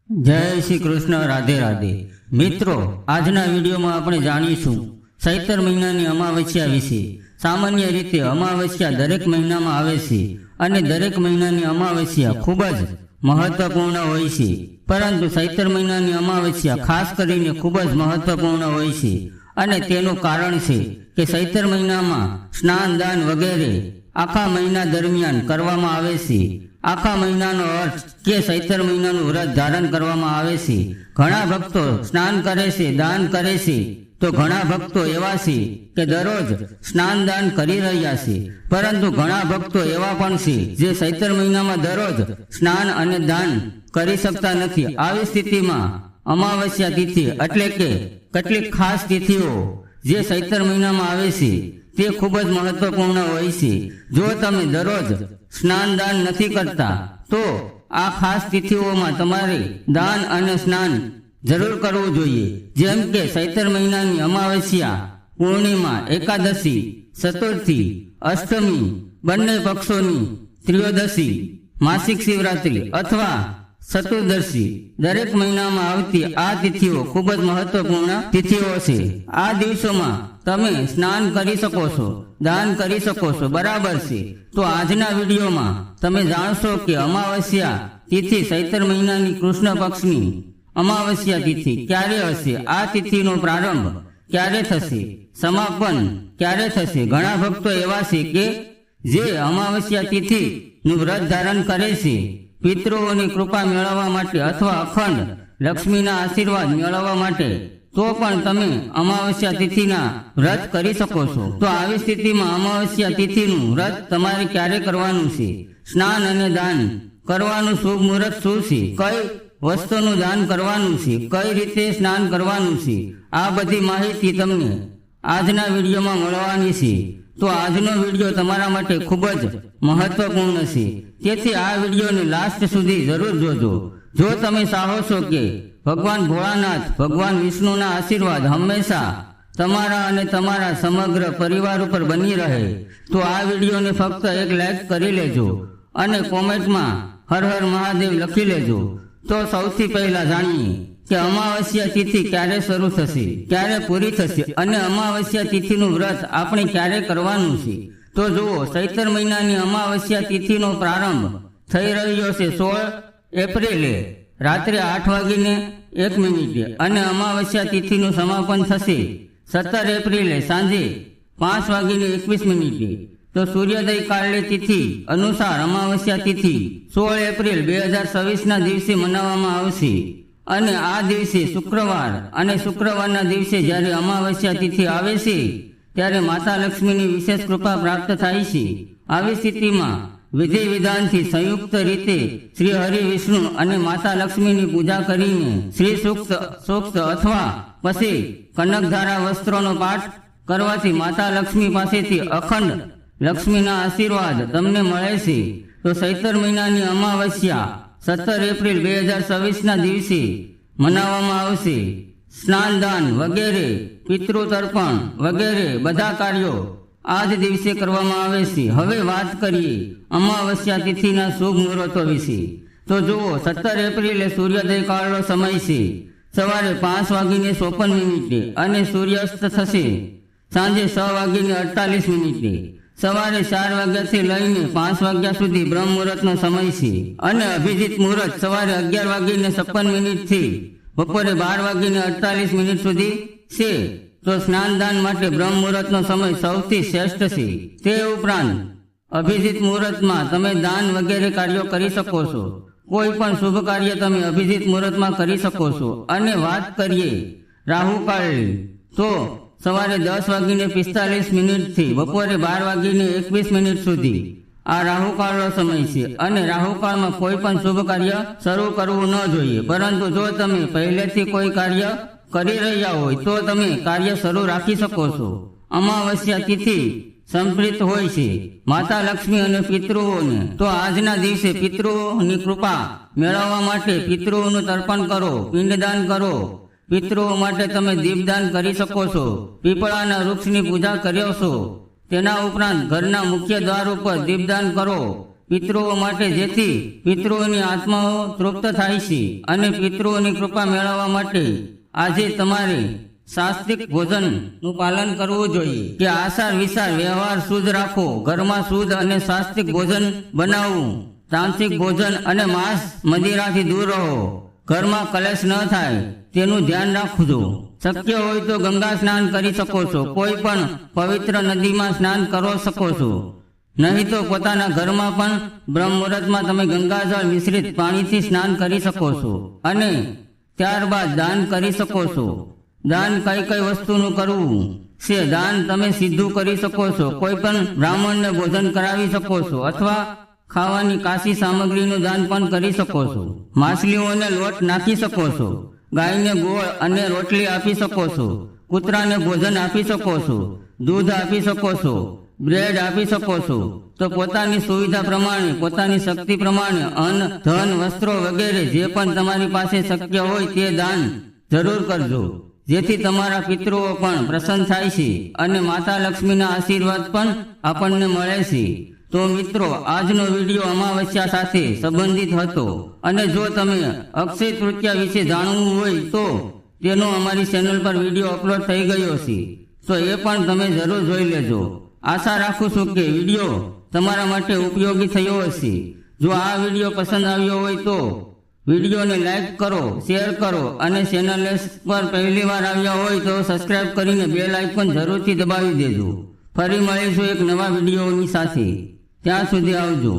જય શ્રી કૃષ્ણ, રાધે રાધે. મિત્રો, આજના વિડીયોમાં આપણે જાણીશું ચૈત્ર મહિનાની અમાવસ્યા વિશે. સામાન્ય રીતે અમાવસ્યા દરેક મહિનામાં આવે છે અને દરેક મહિનાની અમાવસ્યા ખૂબ જ મહત્વપૂર્ણ હોય છે. પરંતુ ચૈત્ર મહિનાની અમાવસ્યા ખાસ કરીને ખૂબ જ મહત્વપૂર્ણ હોય છે અને તેનું કારણ છે કે ચૈત્ર મહિનામાં સ્નાન દાન વગેરે આખા મહિના દરમિયાન કરવામાં આવે છે. આખા મહિનાનો અર્થ કે ચૈત્ર મહિનાનું વ્રત ધારણ કરવામાં આવે છે. ઘણા ભક્તો સ્નાન કરે છે, દાન કરે છે, તો ઘણા ભક્તો એવા છે કે દરરોજ સ્નાન દાન કરી રહ્યા છે. પરંતુ ઘણા ભક્તો એવા પણ છે જે ચૈત્ર મહિનામાં દરરોજ સ્નાન અને દાન કરી શકતા નથી. આવી સ્થિતિમાં અમાવસ્યા તિથિ એટલે કે કેટલીક ખાસ તિથિઓ જે ચૈત્ર મહિનામાં આવે છે તે ખૂબ જ મહત્વપૂર્ણ હોય છે. જો તમે દરરોજ સ્નાન દાન નથી કરતા તો આ ખાસ તિથિઓમાં તમારે દાન અને સ્નાન જરૂર કરવું જોઈએ. જેમ કે ચૈત્ર મહિનાની અમાવસ્યા, પૂર્ણિમા, એકાદશી, ચતુર્થી, અષ્ટમી, બંને પક્ષોની ત્રયોદશી, માસિક શિવરાત્રી અથવા ચતુર્દશી, દરેક મહિનામાં આવતી આ તિથિઓ ખૂબ જ મહત્વપૂર્ણ તિથિઓ છે. આ દિવસોમાં તમે સ્નાન કરી શકો છો, દાન કરી શકો છો, બરાબર છે. તો આજના વિડીયોમાં તમે જાણશો કે અમાવસ્યા તિથિ ચૈત્ર મહિનાની કૃષ્ણ પક્ષની અમાવસ્યા તિથિ ક્યારે હશે, આ તિથિનો પ્રારંભ ક્યારે થશે, સમાપન ક્યારે થશે. ઘણા ભક્તો એવા છે કે જે અમાવસ્યા તિથિનું વ્રત ધારણ કરે છે પિતૃઓની કૃપા મેળવવા માટે અથવા અખંડ લક્ષ્મીના આશીર્વાદ મેળવવા માટે. તો પણ તમે અમાવસ્યા તિથિના વ્રત કરી શકો છો. તો આવી સ્થિતિમાં અમાવસ્યા તિથિનું વ્રત તમારે ક્યારે કરવાનું છે, સ્નાન અને દાન કરવાનું શુભ મુહૂર્ત શું છે, કઈ વસ્તુનું દાન કરવાનું છે, કઈ રીતે સ્નાન કરવાનું છે, આ બધી માહિતી તમને આજના વિડીયોમાં મળવાની છે. તો આજનો વિડીયો તમારા માટે ખૂબ જ મહત્વપૂર્ણ છે, તેથી આ વિડીયોને લાસ્ટ સુધી જરૂર જોજો. જો તમે ચાહો છો કે ભગવાન ભોળાનાથ, ભગવાન વિષ્ણુના આશીર્વાદ હંમેશા તમારા અને તમારા સમગ્ર પરિવાર ઉપર બની રહે તો આ વિડીયોને ફક્ત એક લાઈક કરી લેજો અને કોમેન્ટમાં હર હર મહાદેવ લખી લેજો. તો સૌથી પહેલા જાણીએ કે અમાવસ્યા તિથિ ક્યારે શરૂ થશે, ક્યારે પૂરી થશે અને અમાવસ્યા તિથિનું વ્રત આપણે ક્યારે કરવાનું છે. તો જુઓ, ચૈત્ર મહિનાની અમાવસ્યા તિથિનો પ્રારંભ થઈ રહ્યો છે 16 એપ્રિલે રાત્રે 8:01 અને અમાવસ્યા તિથિનું સમાપન થશે 17 એપ્રિલે સાંજે 5:21. તો સૂર્યોદય કાળની તિથિ અનુસાર અમાવસ્યા તિથિ 16 એપ્રિલ 2024ના દિવસે મનાવવામાં આવશે અને આ દિવસે શુક્રવાર અને શુક્રવારના દિવસે જ્યારે અમાવસ્યા તિથિ આવે છે ત્યારે માતા લક્ષ્મીની વિશેષ કૃપા પ્રાપ્ત થાય છે. આવી સ્થિતિમાં વિધિ વિધાનથી સંયુક્ત રીતે શ્રી હરિ વિષ્ણુ અને માતા લક્ષ્મીની પૂજા કરીને શ્રી સૂક્ત અથવા પછી કનકધારા વસ્ત્રોનો પાઠ કરવાથી માતા લક્ષ્મી પાસેથી અખંડ લક્ષ્મીના આશીર્વાદ તમને મળે છે. તો ચૈત્ર મહિનાની અમાવસ્યા 17 એપ્રિલ 2024ના દિવસે મનાવવામાં આવશે. સ્નાન દાન વગેરે, પિતૃતર્પણ વગેરે બધા કાર્યો આ જ દિવસે કરવામાં આવે છે. હવે વાત કરીએ અમાવસ્યા તિથિના શુભ મુહૂર્તો વિશે. તો જુઓ, 17 એપ્રિલે સૂર્યોદય કાળનો સમય છે સવારે 5:54 અને સૂર્યાસ્ત થશે સાંજે 6:48. સવારે 4 વાગ્યાથી લઈને 5 વાગ્યા સુધી બ્રહ્મ મુહૂર્તનો સમય છે અને અભિજીત મુહૂર્ત સવારે 11:56 થી બપોરે 12:48 સુધી છે. તો સ્નાન દાન માટે બ્રહ્મ મુહૂર્તનો સમય સૌથી શ્રેષ્ઠ છે. તે ઉપરાંત અભિજીત મુહૂર્તમાં તમે દાન વગેરે કાર્યો કરી શકો છો. કોઈ પણ શુભ કાર્ય તમે અભિજીત મુહૂર્તમાં કરી શકો છો. અને વાત કરીએ રાહુકાળની, તો સવારે 10:45 થી બપોરે 12:21 સુધી આ રાહુકાળનો સમય છે અને રાહુકાળમાં કોઈ પણ શુભ કાર્ય શરૂ કરવું ન જોઈએ. પરંતુ જો તમે પહેલેથી કોઈ કાર્ય કરી રહ્યા હોય તો તમે કાર્ય શરૂ રાખી શકો છો. અમાવસ્યા તિથિ સંપ્રીત હોય છે માતા લક્ષ્મી અને પિતૃઓને. તો આજના દિવસે પિતૃઓની કૃપા મેળવવા માટે પિતૃઓનું તર્પણ કરો, પિંડદાન કરો. પિતૃઓ માટે તમે દીપદાન કરી શકો છો, પીપળાના વૃક્ષની પૂજા કર્યો છો. તેના ઉપરાંત ઘરના મુખ્ય દ્વાર ઉપર દીપદાન કરો. પિતૃઓ માટે, જેથી પિતૃઓની આત્માઓ તૃપ્ત થાય છે અને પિતૃઓની કૃપા મેળવવા માટે આજે તમારે સાત્વિક ભોજનનું પાલન કરવું જોઈએ કે આચાર વિચાર વ્યવહાર શુદ્ધ રાખો, ઘરમાં શુદ્ધ અને સાત્વિક ભોજન બનાવવું, તામસિક ભોજન અને માંસ મદિરાથી દૂર રહો, ઘરમાં કલેશ ન થાય તેનું ધ્યાન રાખજો. શક્ય હોય તો ગંગા સ્નાન કરી શકો છો, કોઈ પણ પવિત્ર નદીમાં સ્નાન કરો શકો છો. નહીં તો પોતાના ઘરમાં પણ બ્રહ્મ મુહૂર્તમાં તમે ગંગાજળ મિશ્રિત પાણીથી સ્નાન કરી શકો છો અને ત્યારબાદ દાન કરી શકો છો. દાન કઈ કઈ વસ્તુનું કરવું છે? દાન તમે સીધું કરી શકો છો, કોઈ પણ બ્રાહ્મણને ભોજન કરાવી શકો છો અથવા ખાવાની કાશી સામગ્રીનું દાન પણ કરી શકો છો. માછલીઓને લોટ નાખી શકો છો, ગાયને ગોળ અને રોટલી આપી શકો છો, કૂતરાને ભોજન આપી શકો છો, દૂધ આપી શકો છો, બ્રેડ આપી શકો છો. તો પોતાની સુવિધા પ્રમાણે, પોતાની શક્તિ પ્રમાણે અન્ન, ધન, વસ્ત્રો વગેરે જે પણ તમારી પાસે શક્ય હોય તે દાન જરૂર કરજો, જેથી તમારા પિતૃઓ પણ પ્રસન્ન થાય છે અને માતા લક્ષ્મીના આશીર્વાદ પણ આપણને મળે છે. તો મિત્રો, આજનો વિડીયો અમાવસ્યા સાથે સંબંધિત હતો અને જો તમે અક્ષય તૃતીયા વિશે જાણવું હોય તો તેનો અમારી ચેનલ પર વિડીયો અપલોડ થઈ ગયો છે, તો એ પણ તમે જરૂર જોઈ લેજો. આશા રાખું છું કે વિડીયો તમારા માટે ઉપયોગી થયો હશે. જો આ વિડીયો પસંદ આવ્યો હોય તો વિડીયોને લાઈક કરો, શેર કરો અને ચેનલ પર પહેલી વાર આવ્યા હોય તો સબસ્ક્રાઇબ કરીને બેલ આઇકોન જરૂરથી દબાવી દેજો. ફરી મળીશું એક નવા વિડીયોની સાથે. ત્યાં સુધી આવજો.